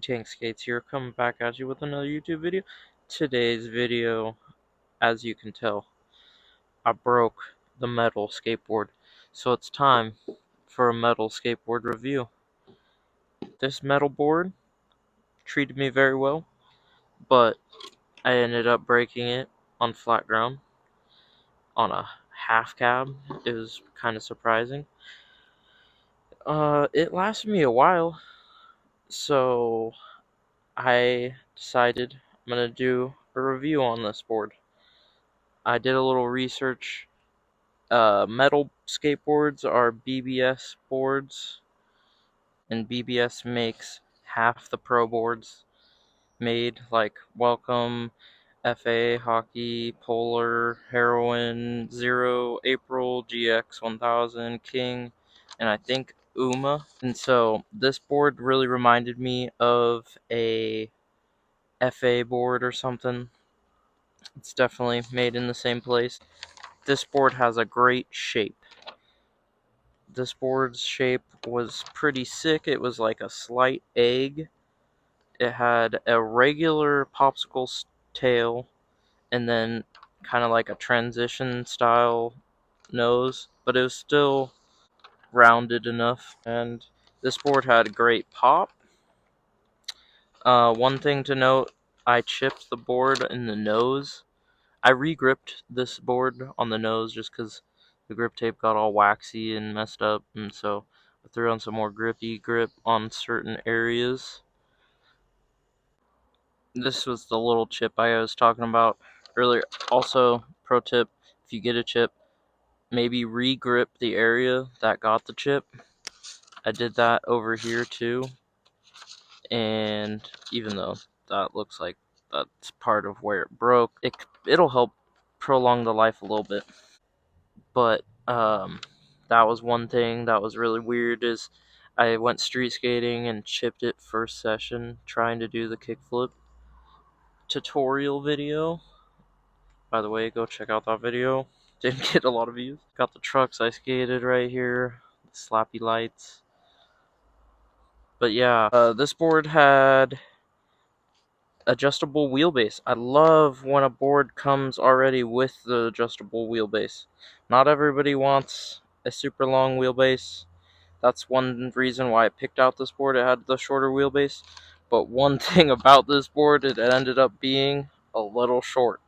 Tank Skates here, coming back at you with another YouTube video. Today's video, as you can tell, I broke the metal skateboard. So it's time for a metal skateboard review. This metal board treated me very well, but I ended up breaking it on flat ground on a half cab. It was kind of surprising. It lasted me a while, so I decided I'm gonna do a review on this board. I did a little research. Metal skateboards are BBS boards, and BBS makes half the pro boards made, like Welcome, FA, Hockey, Polar, Heroin, Zero, April, GX 1000, King, and I think UMA. And so this board really reminded me of a FA board or something. It's definitely made in the same place. This board has a great shape. This board's shape was pretty sick. It was like a slight egg. It had a regular popsicle tail and then kind of like a transition style nose, but it was still rounded enough. And this board had great pop. One thing to note, I chipped the board in the nose. I re-gripped this board on the nose just because the grip tape got all waxy and messed up, and so I threw on some more grippy grip on certain areas. This was the little chip I was talking about earlier. Also, pro tip, if you get a chip, maybe re-grip the area that got the chip. I did that over here too, and even though that looks like that's part of where it broke, it'll help prolong the life a little bit. But that was one thing that was really weird is I went street skating and chipped it first session trying to do the kickflip tutorial video. By the way, go check out that video. Didn't get a lot of views. Got the trucks I skated right here, the slappy lights. But yeah, this board had adjustable wheelbase. I love when a board comes already with the adjustable wheelbase. Not everybody wants a super long wheelbase. That's one reason why I picked out this board. It had the shorter wheelbase. But one thing about this board, it ended up being a little short.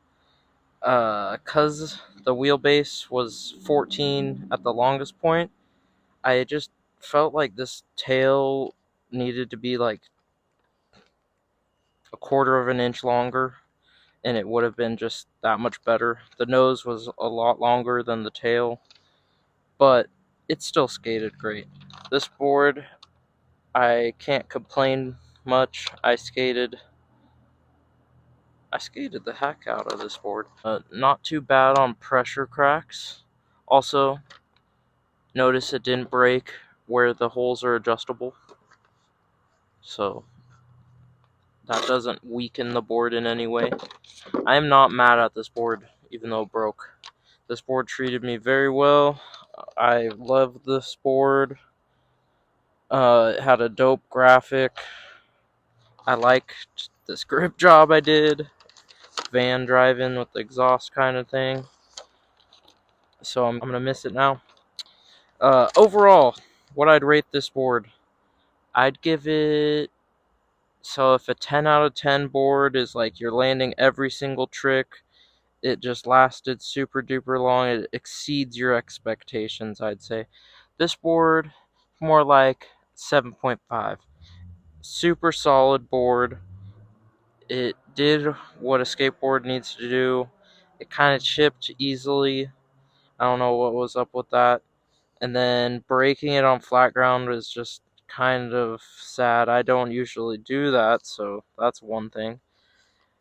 Because the wheelbase was 14 at the longest point, I just felt like this tail needed to be like a quarter of an inch longer, and it would have been just that much better. The nose was a lot longer than the tail, but it still skated great. This board, I can't complain much. I skated the heck out of this board. Not too bad on pressure cracks. Also, notice it didn't break where the holes are adjustable, so that doesn't weaken the board in any way. I am not mad at this board, even though it broke. This board treated me very well. I love this board. It had a dope graphic. I liked this grip job I did. Van driving with the exhaust kind of thing. So I'm gonna miss it now. Overall, what I'd rate this board, I'd give it. So if a 10 out of 10 board is like you're landing every single trick, it just lasted super duper long, it exceeds your expectations, I'd say. This board, more like 7.5. Super solid board. It did what a skateboard needs to do. It kind of chipped easily. I don't know what was up with that. And then breaking it on flat ground was just kind of sad. I don't usually do that, so that's one thing.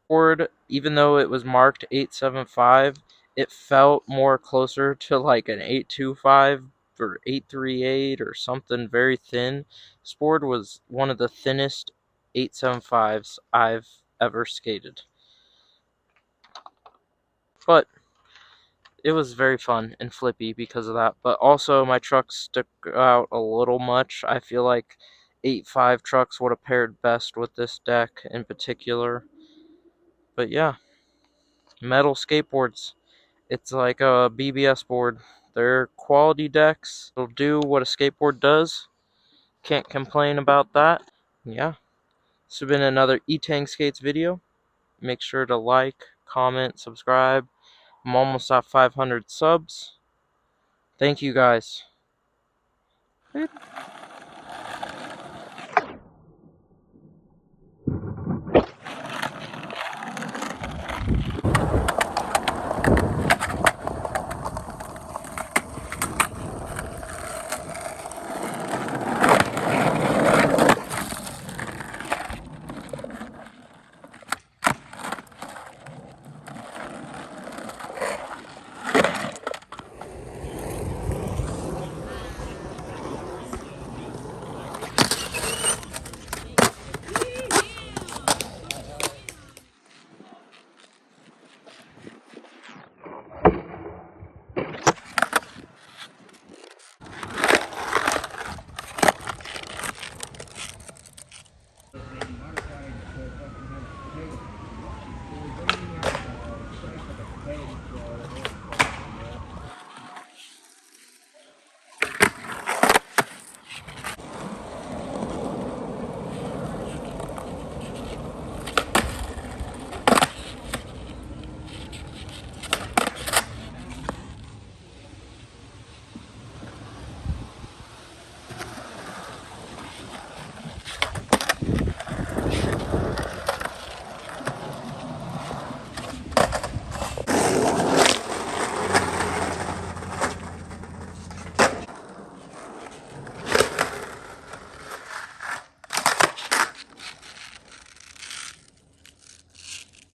Board, even though it was marked 875, it felt more closer to like an 825 or 838 or something very thin. This board was one of the thinnest 875s I've ever skated. But it was very fun and flippy because of that. But also my truck stuck out a little much. I feel like 8.5 trucks would have paired best with this deck in particular. But yeah, metal skateboards. It's like a BBS board. They're quality decks. It'll do what a skateboard does. Can't complain about that. Yeah, this has been another E-Tang Skates video. Make sure to like, comment, subscribe. I'm almost at 500 subs. Thank you guys.